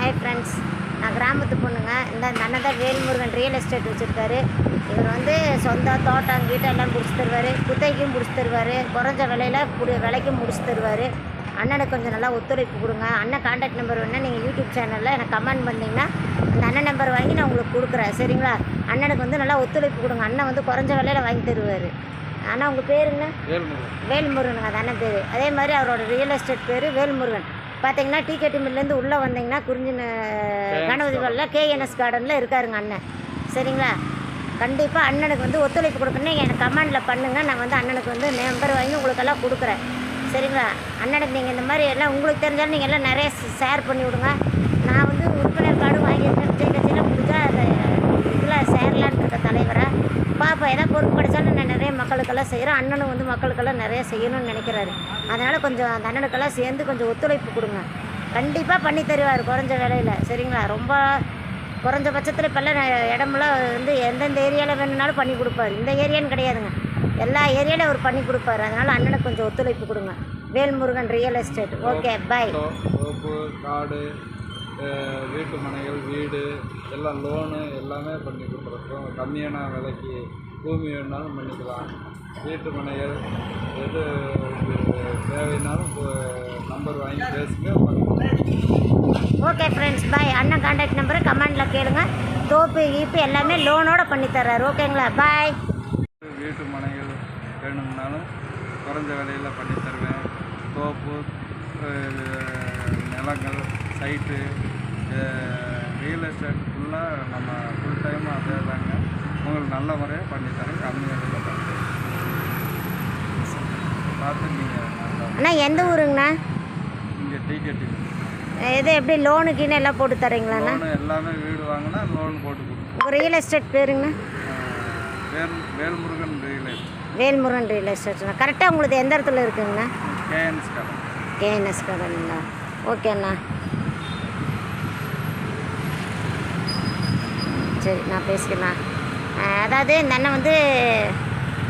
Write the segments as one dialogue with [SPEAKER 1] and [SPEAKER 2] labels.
[SPEAKER 1] Hi friends, நான் கிராமத்து பொண்ணுங்க. இந்த அண்ணன் தான் வேல்முருகன் ரியல் எஸ்டேட் வச்சுருக்காரு. இவர் வந்து சொந்த தோட்டம் வீட்டை எல்லாம் பிடிச்சி தருவார், குத்தைக்கும் பிடிச்சி தருவார், குறைஞ்ச விலைக்கும் முடிச்சு தருவார். அண்ணனுக்கு கொஞ்சம் நல்லா ஒத்துழைப்பு கொடுங்க. அண்ணன் கான்டாக்ட் நம்பர் வேணால் நீங்கள் யூடியூப் சேனலில் எனக்கு கமெண்ட் பண்ணிங்கன்னா அந்த அண்ணன் நம்பர் வாங்கி நான் உங்களுக்கு கொடுக்குறேன். சரிங்களா? அண்ணனுக்கு வந்து நல்லா ஒத்துழைப்பு கொடுங்க. அண்ணன் வந்து குறைஞ்ச விலையில் வாங்கி தருவார். ஆனால் உங்கள் பேருங்க வேல்முருகனுங்க, அது அண்ணன் பேர். அதே மாதிரி அவரோட ரியல் எஸ்டேட் பேர் வேல்முருகன். பார்த்தீங்கன்னா டிகேடி மில்லேருந்து உள்ளே வந்தீங்கன்னா குறிஞ்சின கணபதி காலில் கேஎன்எஸ் கார்டனில் இருக்காருங்க அண்ணன். சரிங்களா? கண்டிப்பாக அண்ணனுக்கு வந்து ஒத்துழைப்பு கொடுக்கணுன்னு எனக்கு கமெண்டில் பண்ணுங்கள். நான் வந்து அண்ணனுக்கு வந்து நம்பர் வாங்கி உங்களுக்கெல்லாம் கொடுக்குறேன். சரிங்களா? அண்ணனுக்கு நீங்கள் இந்த மாதிரி எல்லாம் உங்களுக்கு தெரிஞ்சாலும் நீங்கள் எல்லாம் நிறைய ஷேர் பண்ணி விடுங்க. நான் வந்து உறுப்பினர் கார்டு வாங்கியிருக்கேன். விஜய் கட்சியில் முடிஞ்சால் அதை இதில் சேரலான்னு இருக்க தலைவராக பாப்பா ஏதாவது பொறுப்பு கிடைச்சாலும் நான் நிறைய மக்களுக்கெல்லாம் செய்கிறேன். அண்ணனும் வந்து மக்களுக்கெல்லாம் நிறைய செய்யணும்னு நினைக்கிறாரு. அதனால் கொஞ்சம் அந்த அண்ணனுக்கெல்லாம் சேர்ந்து கொஞ்சம் ஒத்துழைப்பு கொடுங்க. கண்டிப்பாக பண்ணி தருவார் குறைஞ்ச விலையில். சரிங்களா? ரொம்ப குறைஞ்ச பட்சத்தில் இப்போல்லாம் இடமெல்லாம் வந்து எந்தெந்த ஏரியாவில் வேணும்னாலும் பண்ணி கொடுப்பாரு. இந்த ஏரியான்னு கிடையாதுங்க, எல்லா ஏரியாவிலும் அவர் பண்ணி கொடுப்பாரு. அதனால் அண்ணனுக்கு கொஞ்சம் ஒத்துழைப்பு கொடுங்க. Velmurugan real estate. ஓகே, பாய்.
[SPEAKER 2] தோப்பு, காடு, வீட்டு மனைகள், வீடு எல்லாம் லோனு எல்லாமே பண்ணி கொடுத்துருக்கோம். கம்மியான விலைக்கு பூமி வேணுனாலும் பண்ணிக்கலாம். வீட்டு மனைகள் எது தேவைனாலும் நம்பர் வாங்கி பேசுங்க.
[SPEAKER 1] ஓகே ஃப்ரெண்ட்ஸ், பாய். அண்ணன் கான்டாக்ட் நம்பரை கமெண்டில் கேளுங்க. தோப்பு ஈப்பு எல்லாமே லோனோடு பண்ணித்தர்றாரு. ஓகேங்களா? பாய்.
[SPEAKER 2] வீட்டு மனைகள் வேணும்னாலும் குறைஞ்ச விலையில் பண்ணி தருவேன். தோப்பு, நிலங்கள், சைட்டு, ரியல் எஸ்டேட் ஃபுல்லாக நம்ம ஃபுல் டைமாக அதே தாங்க. உங்களுக்கு நல்ல முறையாக பண்ணித்தரேன். கம்மி விலையில் பண்ணுறேன். பார்த்து நீங்கள்
[SPEAKER 1] அண்ணா எந்த ஊருங்கண்ணா?
[SPEAKER 2] இங்கே டிகேடி.
[SPEAKER 1] இது எப்படி லோனுக்குன்னு எல்லாம் போட்டு தரீங்களாண்ணா?
[SPEAKER 2] லோனு எல்லாமே வீடு வாங்கினா லோன் போட்டு கொடுப்போம்.
[SPEAKER 1] உங்கள் ரியல் எஸ்டேட் பேருங்கண்ணா?
[SPEAKER 2] Velmurugan real estate.
[SPEAKER 1] Velmurugan real எஸ்டேட்ண்ணா. கரெக்டாக உங்களுக்கு எந்த இடத்துல இருக்குங்கண்ணா?
[SPEAKER 2] KNS garden.
[SPEAKER 1] கேஎன்எஸ் கார்டனுங்களா? ஓகேண்ணா, சரி நான் பேசிக்கிறேண்ணா. அதாவது இந்த அண்ணன் வந்து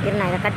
[SPEAKER 1] இருண்ணா இதை கட்